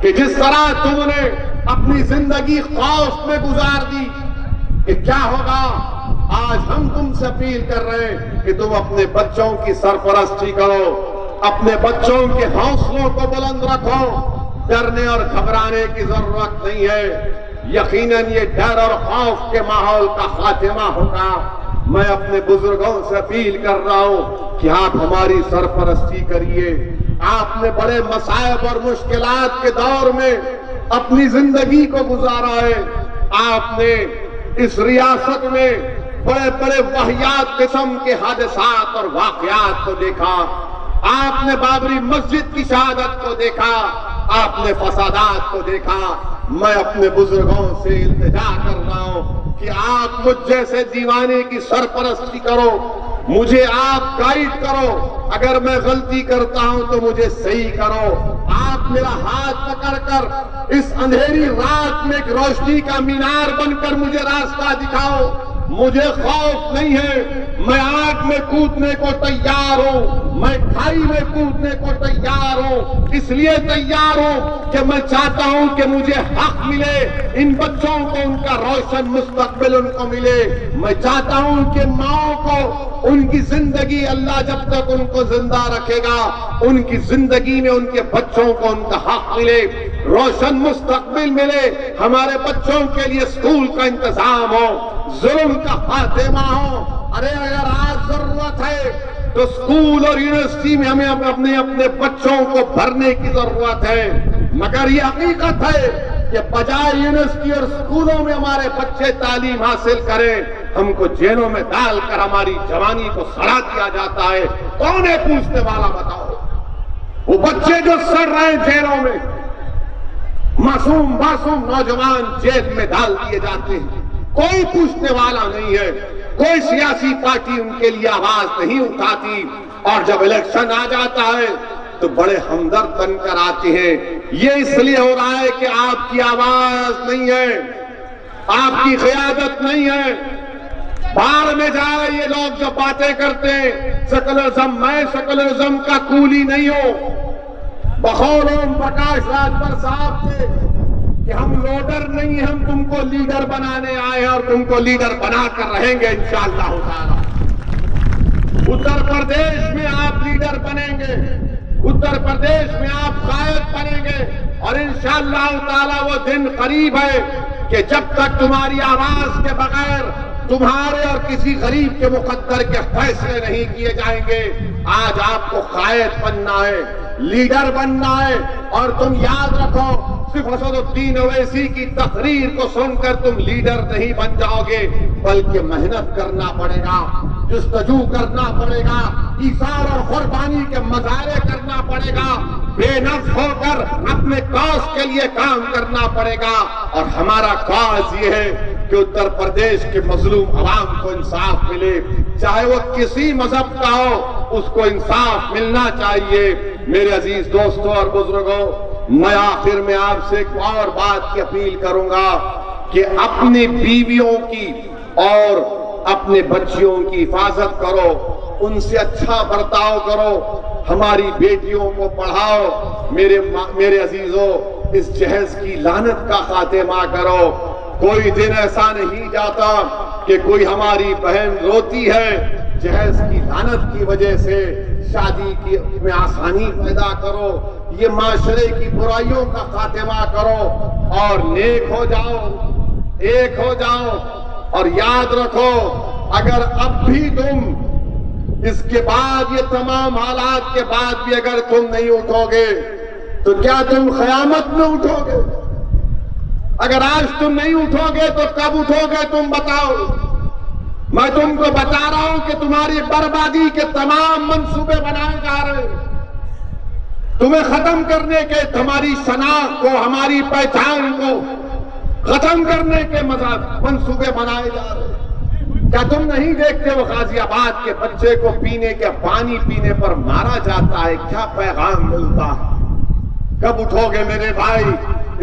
کہ جس طرح تم نے اپنی زندگی خوف میں گزار دی کہ کیا ہوگا، آج ہم تم سے اپیل کر رہے ہیں کہ تم اپنے بچوں کی سرپرستی کرو، اپنے بچوں کے حوصلوں کو بلند رکھو، ڈرنے اور گھبرانے کی ضرورت نہیں ہے، یقیناً یہ ڈر اور خوف کے ماحول کا خاتمہ ہوگا۔ میں اپنے بزرگوں سے اپیل کر رہا ہوں کہ آپ ہماری سرپرستی کریے۔ آپ نے بڑے مصائب اور مشکلات کے دور میں اپنی زندگی کو گزارا ہے، آپ نے اس ریاست میں بڑے بڑے واقعات قسم کے حادثات اور واقعات کو دیکھا، آپ نے بابری مسجد کی شہادت کو دیکھا، آپ نے فسادات کو دیکھا۔ میں اپنے بزرگوں سے التجا کر رہا ہوں کہ آپ مجھ جیسے دیوانے کی سرپرستی کرو، مجھے آپ گائیڈ کرو، اگر میں غلطی کرتا ہوں تو مجھے صحیح کرو، آپ میرا ہاتھ پکڑ کر اس اندھیری رات میں ایک روشنی کا مینار بن کر مجھے راستہ دکھاؤ۔ مجھے خوف نہیں ہے، میں آگ میں کودنے کو تیار ہوں، میں کھائی میں کودنے کو تیار ہوں، اس لیے تیار ہوں کہ میں چاہتا ہوں کہ مجھے حق ملے، ان بچوں کو ان کا روشن مستقبل ان کو ملے۔ میں چاہتا ہوں کہ ماؤں کو ان کی زندگی، اللہ جب تک ان کو زندہ رکھے گا، ان کی زندگی میں ان کے بچوں کو ان کا حق ملے، روشن مستقبل ملے، ہمارے بچوں کے لیے اسکول کا انتظام ہو، ظلم کا خاتمہ ہو۔ ارے اگر آج ضرورت ہے تو اسکول اور یونیورسٹی میں ہمیں اپنے بچوں کو بھرنے کی ضرورت ہے، مگر یہ حقیقت ہے کہ بجائے یونیورسٹی اور اسکولوں میں ہمارے بچے تعلیم حاصل کریں، ہم کو جیلوں میں ڈال کر ہماری جوانی کو سڑا دیا جاتا ہے۔ کون ہے پوچھنے والا؟ بتاؤ۔ وہ بچے جو سڑ رہے ہیں جیلوں میں، معصوم نوجوان جیل میں ڈال دیے جاتے ہیں، کوئی پوچھنے والا نہیں ہے، کوئی سیاسی پارٹی ان کے لیے آواز نہیں اٹھاتی، اور جب الیکشن آ جاتا ہے تو بڑے ہمدرد بن کر آتے ہیں۔ یہ اس لیے ہو رہا ہے کہ آپ کی آواز نہیں ہے، آپ کی قیادت نہیں ہے۔ باہر میں جائے یہ لوگ جو باتیں کرتے ہیں سیکولرزم، میں سیکولرزم کا کولی نہیں ہوں۔ بقول اوم پرکاش راجبھر صاحب کے کہ ہم لوڈر نہیں ہیں، ہم تم کو لیڈر بنانے آئے ہیں اور تم کو لیڈر بنا کر رہیں گے انشاءاللہ تعالی۔ اتر پردیش میں آپ لیڈر بنیں گے، اتر پردیش میں آپ قائد بنیں گے، اور انشاءاللہ تعالی وہ دن قریب ہے کہ جب تک تمہاری آواز کے بغیر تمہارے اور کسی غریب کے مقدر کے فیصلے نہیں کیے جائیں گے۔ آج آپ کو قائد بننا ہے، لیڈر بننا ہے، اور تم یاد رکھو صرف اسد الدین اویسی کی تقریر کو سن کر تم لیڈر نہیں بن جاؤ گے، بلکہ محنت کرنا پڑے گا، جستجو کرنا پڑے گا، ایثار اور قربانی کے مظاہرے کرنا پڑے گا، بے نفس ہو کر اپنے کاز کے لیے کام کرنا پڑے گا۔ اور ہمارا کاز یہ ہے کہ اتر پردیش کے مظلوم عوام کو انصاف ملے، چاہے وہ کسی مذہب کا ہو، اس کو انصاف ملنا چاہیے۔ میرے عزیز دوستوں اور بزرگوں، میں آخر میں آپ سے ایک اور بات کی اپیل کروں گا کہ اپنی بیویوں کی اور اپنے بچیوں کی حفاظت کرو، ان سے اچھا برتاؤ کرو، ہماری بیٹیوں کو پڑھاؤ۔ میرے عزیزوں، اس جہیز کی لعنت کا خاتمہ کرو۔ کوئی دن ایسا نہیں جاتا کہ کوئی ہماری بہن روتی ہے، جہیز کی لعنت کی وجہ سے شادی میں آسانی پیدا کرو، یہ معاشرے کی برائیوں کا خاتمہ کرو اور نیک ہو جاؤ، ایک ہو جاؤ۔ اور یاد رکھو، اگر اب بھی تم اس کے بعد، یہ تمام حالات کے بعد بھی اگر تم نہیں اٹھو گے تو کیا تم قیامت میں اٹھو گے؟ اگر آج تم نہیں اٹھو گے تو کب اٹھو گے تم بتاؤ؟ میں تم کو بتا رہا ہوں کہ تمہاری بربادی کے تمام منصوبے بنائے جا رہے ہیں، تمہیں ختم کرنے کے، تمہاری شناخت کو، ہماری پہچان کو ختم کرنے کے منصوبے بنائے جا رہے ہیں۔ کیا تم نہیں دیکھتے وہ غازی آباد کے بچے کو پینے کے پانی پینے پر مارا جاتا ہے؟ کیا پیغام ملتا ہے؟ کب اٹھو گے میرے بھائی؟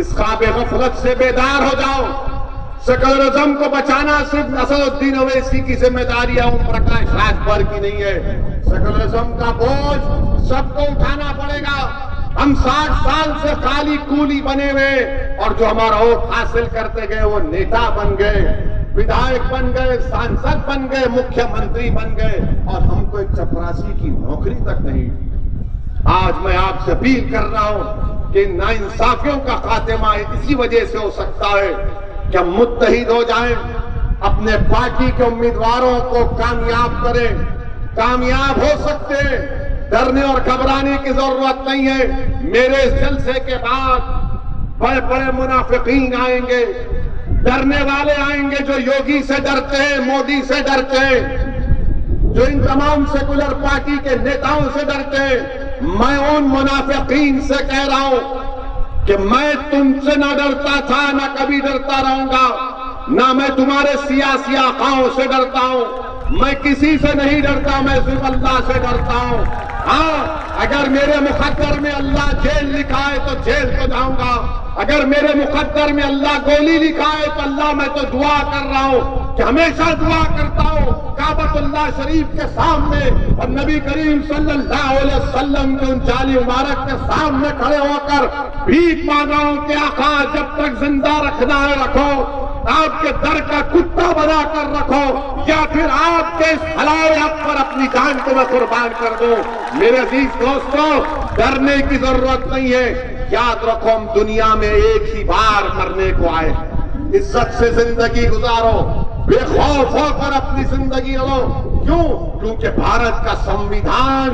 اس خواب غفلت سے بیدار ہو جاؤ۔ سیکولرزم کو بچانا صرف اسد الدین اویسی کی ذمہ داری ہے، اوم پرکاش راجبھر کی نہیں ہے۔ سیکولرزم کا بوجھ سب کو اٹھانا پڑے گا۔ ہم 60 سال سے خالی کولی بنے ہوئے اور جو ہمارا ووٹ حاصل کرتے گئے وہ نیتا بن گئے، ودھائک بن گئے، سانسد بن گئے، مکھیہ منتری بن گئے، اور ہم کو ایک چپراسی کی نوکری تک نہیں۔ آج میں آپ سے اپیل کر رہا ہوں کہ ناانصافیوں کا خاتمہ اسی وجہ سے ہو سکتا ہے کہ ہم متحد ہو جائیں، اپنے پارٹی کے امیدواروں کو کامیاب کریں، کامیاب ہو سکتے ہیں۔ ڈرنے اور گھبرانے کی ضرورت نہیں ہے۔ میرے اس جلسے کے بعد بڑے بڑے منافقین آئیں گے، ڈرنے والے آئیں گے جو یوگی سے ڈرتے ہیں، مودی سے ڈرتے ہیں، جو ان تمام سیکولر پارٹی کے نیتاؤں سے ڈرتے ہیں۔ میں ان منافقین سے کہہ رہا ہوں کہ میں تم سے نہ ڈرتا تھا، نہ کبھی ڈرتا رہوں گا، نہ میں تمہارے سیاسی آقاؤں سے ڈرتا ہوں۔ میں کسی سے نہیں ڈرتا، میں صرف اللہ سے ڈرتا ہوں۔ ہاں، اگر میرے مقدر میں اللہ جیل لکھا ہے تو جیل تو جاؤں گا، اگر میرے مقدر میں اللہ گولی لکھا ہے تو اللہ میں تو دعا کر رہا ہوں کہ ہمیشہ دعا کرتا ہوں کعبۃ اللہ شریف کے سامنے اور نبی کریم صلی اللہ علیہ وسلم کے ان جالی مبارک کے سامنے کھڑے ہو کر بھیک مانگ رہا ہوں کہ آقا جب تک زندہ رکھنا ہے رکھو، آپ کے در کا کتا بنا کر رکھو، یا پھر آپ کے اس حلال حق پر اپنی جان کو میں قربان کر دوں۔ میرے عزیز دوستو، ڈرنے کی ضرورت نہیں ہے۔ یاد رکھو ہم دنیا میں ایک ہی بار مرنے کو آئے، عزت سے زندگی گزارو، بے خوف ہو کر اپنی زندگی لڑو۔ کیوں؟ کیونکہ بھارت کا سنویدھان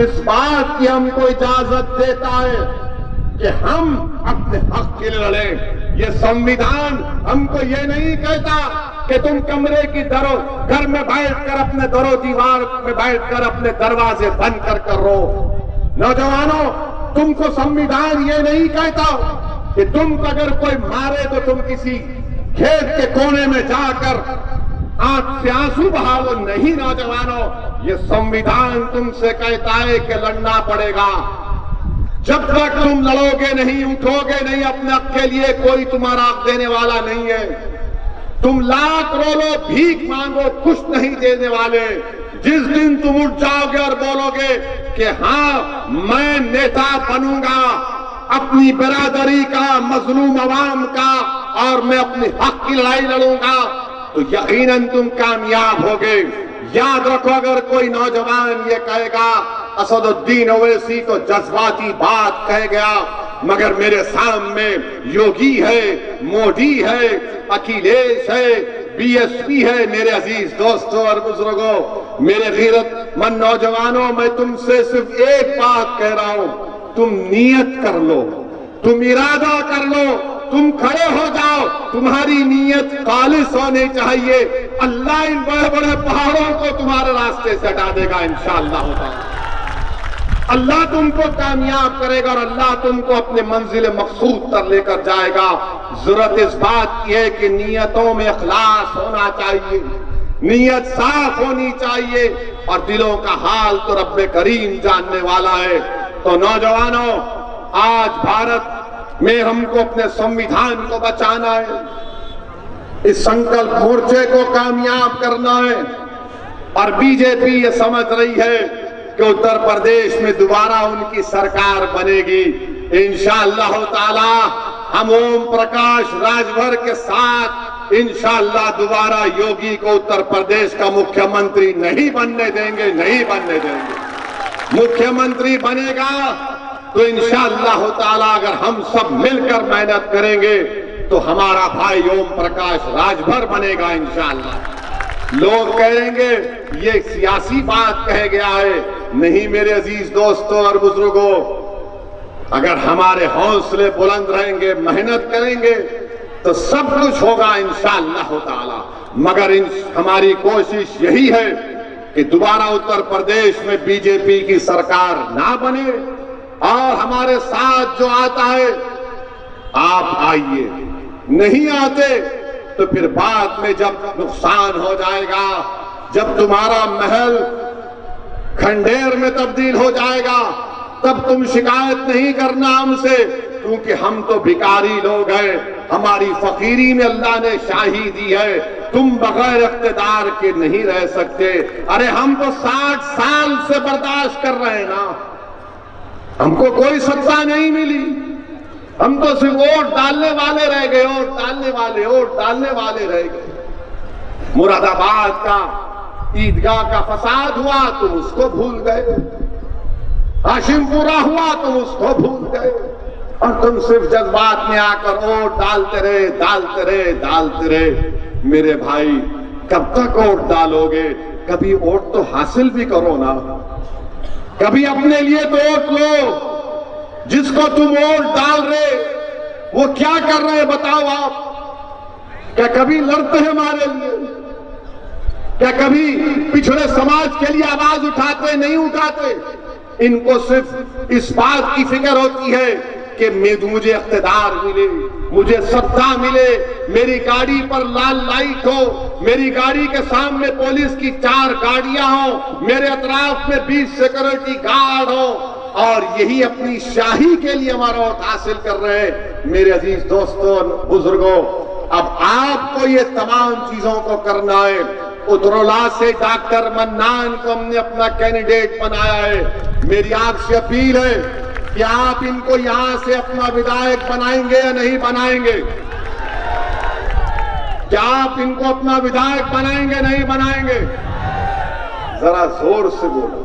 اس بات کی ہم کو اجازت دیتا ہے کہ ہم اپنے حق کے لیے لڑیں۔ یہ سنویدھان ہم کو یہ نہیں کہتا کہ تم کمرے کی گھر میں بیٹھ کر اپنے در و دیوار میں بیٹھ کر اپنے دروازے بند کر رو۔ نوجوانوں، تم کو سنویدھان یہ نہیں کہتا کہ تم اگر کوئی مارے تو تم کسی کھیت کے کونے میں جا کر آنکھ سے آنسو بہاؤ۔ نہیں نوجوانوں، یہ سنویدھان تم سے کہتا ہے کہ لڑنا پڑے گا۔ جب تک تم لڑو گے نہیں، اٹھو گے نہیں اپنے حق کے لیے، کوئی تمہارا حق دینے والا نہیں ہے۔ تم لاکھ رو لو، بھیک مانگو، کچھ نہیں دینے والے۔ جس دن تم اٹھ جاؤ گے اور بولو گے کہ ہاں میں نیتا بنوں گا اپنی برادری کا، مظلوم عوام کا، اور میں اپنے حق کی لڑائی لڑوں گا، تو یقیناً تم کامیاب ہوگے۔ یاد رکھو، اگر کوئی نوجوان یہ کہے گا اسد الدین اویسی تو جذباتی بات کہہ گیا، مگر میرے سامنے یوگی ہے، مودی ہے، اکھلیش ہے، بی ایس پی ہے۔ میرے عزیز دوستوں اور بزرگوں، میرے غیرت مند نوجوانوں، میں تم سے صرف ایک بات کہہ رہا ہوں، تم نیت کر لو، تم ارادہ کر لو، تم کھڑے ہو جاؤ، تمہاری نیت خالص ہونی چاہیے۔ اللہ ان بڑے بڑے پہاڑوں کو تمہارے راستے سے ہٹا دے گا انشاءاللہ تعالی۔ اللہ تم کو کامیاب کرے گا اور اللہ تم کو اپنے منزل مقصود تک لے کر جائے گا۔ ضرورت اس بات کی ہے کہ نیتوں میں اخلاص ہونا چاہیے، نیت صاف ہونی چاہیے، اور دلوں کا حال تو رب کریم جاننے والا ہے۔ تو نوجوانوں، آج بھارت میں ہم کو اپنے سنویدھان کو بچانا ہے، اس سنکلپ مورچے کو کامیاب کرنا ہے، اور بی جے پی یہ سمجھ رہی ہے کہ اتر پردیش میں دوبارہ ان کی سرکار بنے گی۔ انشاءاللہ تعالی ہم اوم پرکاش راج بھر کے ساتھ انشاءاللہ دوبارہ یوگی کو اتر پردیش کا مکھیہ منتری نہیں بننے دیں گے، نہیں بننے دیں گے۔ مکھیہ منتری بنے گا تو انشاءاللہ تعالی اگر ہم سب مل کر محنت کریں گے تو ہمارا بھائی اوم پرکاش راج بھر بنے گا انشاءاللہ۔ لوگ کہیں گے یہ سیاسی بات کہہ گیا ہے، نہیں میرے عزیز دوستوں اور بزرگوں، اگر ہمارے حوصلے بلند رہیں گے، محنت کریں گے تو سب کچھ ہوگا انشاءاللہ تعالی۔ مگر ہماری کوشش یہی ہے کہ دوبارہ اتر پردیش میں بی جے پی کی سرکار نہ بنے، اور ہمارے ساتھ جو آتا ہے آپ آئیے، نہیں آتے تو پھر بعد میں جب نقصان ہو جائے گا، جب تمہارا محل کھنڈیر میں تبدیل ہو جائے گا، تب تم شکایت نہیں کرنا ہم سے، کیونکہ ہم تو بھکاری لوگ ہیں، ہماری فقیری میں اللہ نے شاہی دی ہے، تم بغیر اقتدار کے نہیں رہ سکتے۔ ارے ہم تو 60 سال سے برداشت کر رہے ہیں نا، ہم کو کوئی سزا نہیں ملی، ہم تو صرف ووٹ ڈالنے والے رہ گئے، ووٹ ڈالنے والے رہ گئے۔ مراد آباد کا عیدگاہ کا فساد ہوا تم اس کو بھول گئے، ہاشم پورا ہوا تم اس کو بھول گئے، اور تم صرف جذبات میں آ کر ووٹ ڈالتے رہے۔ میرے بھائی کب تک ووٹ ڈالو گے؟ کبھی ووٹ تو حاصل بھی کرو نا، کبھی اپنے لیے تو ووٹ لو۔ جس کو تم ووٹ ڈال رہے وہ کیا کر رہے بتاؤ آپ؟ کیا کبھی لڑتے ہیں ہمارے لیے؟ کیا کبھی پچھڑے سماج کے لیے آواز اٹھاتے نہیں اٹھاتے؟ ان کو صرف اس بات کی فکر ہوتی ہے کہ مجھے اقتدار ملے، مجھے ستا ملے، میری گاڑی پر لال لائٹ ہو، میری گاڑی کے سامنے پولیس کی 4 گاڑیاں ہوں، میرے اطراف میں 20 سیکورٹی گارڈ ہوں، اور یہی اپنی شاہی کے لیے ہمارا ووٹ حاصل کر رہے ہیں۔ میرے عزیز دوستوں، بزرگوں، اب آپ کو یہ تمام چیزوں کو کرنا ہے۔ اترولا سے ڈاکٹر منان کو ہم نے اپنا کینڈیڈیٹ بنایا ہے۔ میری آپ سے اپیل ہے کہ آپ ان کو یہاں سے اپنا ودھائک بنائیں گے یا نہیں بنائیں گے؟ کیا آپ ان کو اپنا ودھائک بنائیں گے نہیں بنائیں گے؟ ذرا زور سے بولو۔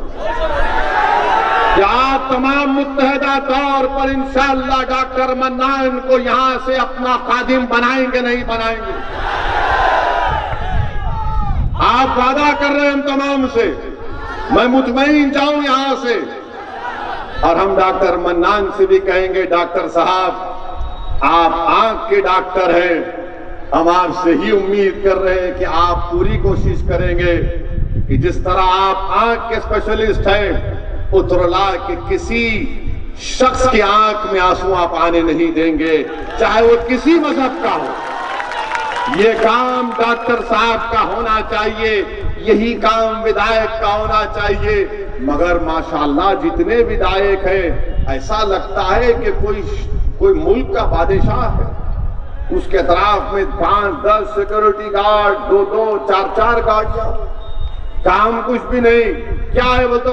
کیا آپ تمام متحدہ طور پر انشاءاللہ ڈاکٹر منان کو یہاں سے اپنا خادم بنائیں گے نہیں بنائیں گے؟ آپ وعدہ کر رہے ہیں ہم تمام سے، میں مطمئن جاؤں یہاں سے، اور ہم ڈاکٹر منان سے بھی کہیں گے ڈاکٹر صاحب آپ آنکھ کے ڈاکٹر ہیں، ہم آپ سے ہی امید کر رہے ہیں کہ آپ پوری کوشش کریں گے کہ جس طرح آپ آنکھ کے اسپیشلسٹ ہیں، اترلا کے کسی شخص کی آنکھ میں آنسو آپ آنے نہیں دیں گے، چاہے وہ کسی مذہب کا ہو۔ یہ کام ڈاکٹر صاحب کا ہونا چاہیے، یہی کام ودھائک کا ہونا چاہیے۔ مگر ماشاءاللہ جتنے ودھائک ہیں ایسا لگتا ہے کہ کوئی ملک کا بادشاہ ہے، اس کے اطراف میں 5-10 سیکورٹی گارڈ، 2-2 4-4 گاڑیاں، کام کچھ بھی نہیں۔ کیا ہے وہ تو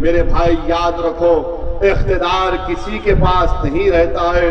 میرے بھائی یاد رکھو، اقتدار کسی کے پاس نہیں رہتا ہے،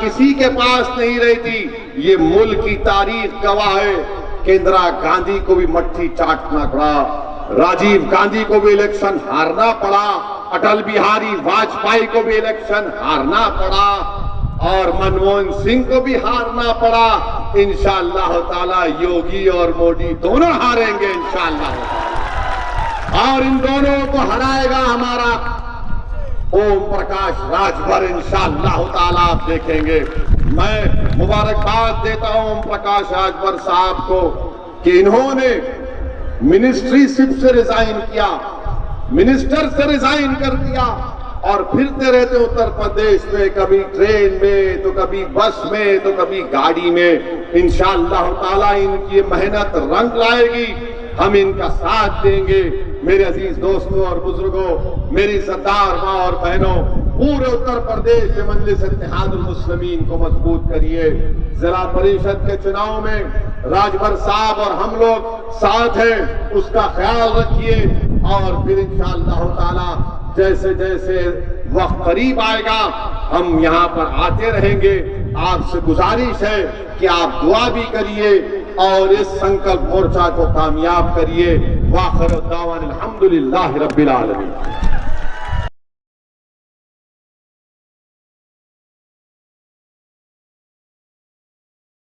کسی کے پاس نہیں رہتی۔ یہ ملک کی تاریخ گواہ ہے کہ اندرا گاندھی کو بھی مٹھی چاٹنا پڑا، راجیو گاندھی کو بھی الیکشن ہارنا پڑا، اٹل بہاری واجپئی کو بھی الیکشن ہارنا پڑا، اور منموہن سنگھ کو بھی ہارنا پڑا۔ انشاءاللہ تعالی یوگی اور مودی دونوں ہاریں گے انشاءاللہ، اور ان دونوں کو ہرائے گا ہمارا اوم پرکاش راجبھر انشاءاللہ تعالی، آپ دیکھیں گے۔ میں مبارکباد دیتا ہوں اوم پرکاش راجبھر صاحب کو کہ انہوں نے منسٹری شپ سے ریزائن کیا، منسٹر سے ریزائن کر دیا، اور پھرتے رہتے اتر پردیش میں، کبھی ٹرین میں تو کبھی بس میں تو کبھی گاڑی میں۔ انشاءاللہ تعالی ان کی محنت رنگ لائے گی، ہم ان کا ساتھ دیں گے۔ میرے عزیز دوستوں اور بزرگوں، میری سردار ماں اور بہنوں، پورے اتر پردیش میں مجلس اتحاد المسلمین کو مضبوط کریے۔ ضلع پریشد کے چناؤ میں راجبھر صاحب اور ہم لوگ ساتھ ہیں، اس کا خیال رکھیے، اور پھر انشاءاللہ تعالی جیسے جیسے وقت قریب آئے گا ہم یہاں پر آتے رہیں گے۔ آپ سے گزارش ہے کہ آپ دعا بھی کریے اور اس سنکلپ مورچہ کو کامیاب کریے۔ وآخر دعوانا الحمدللہ رب العالمین۔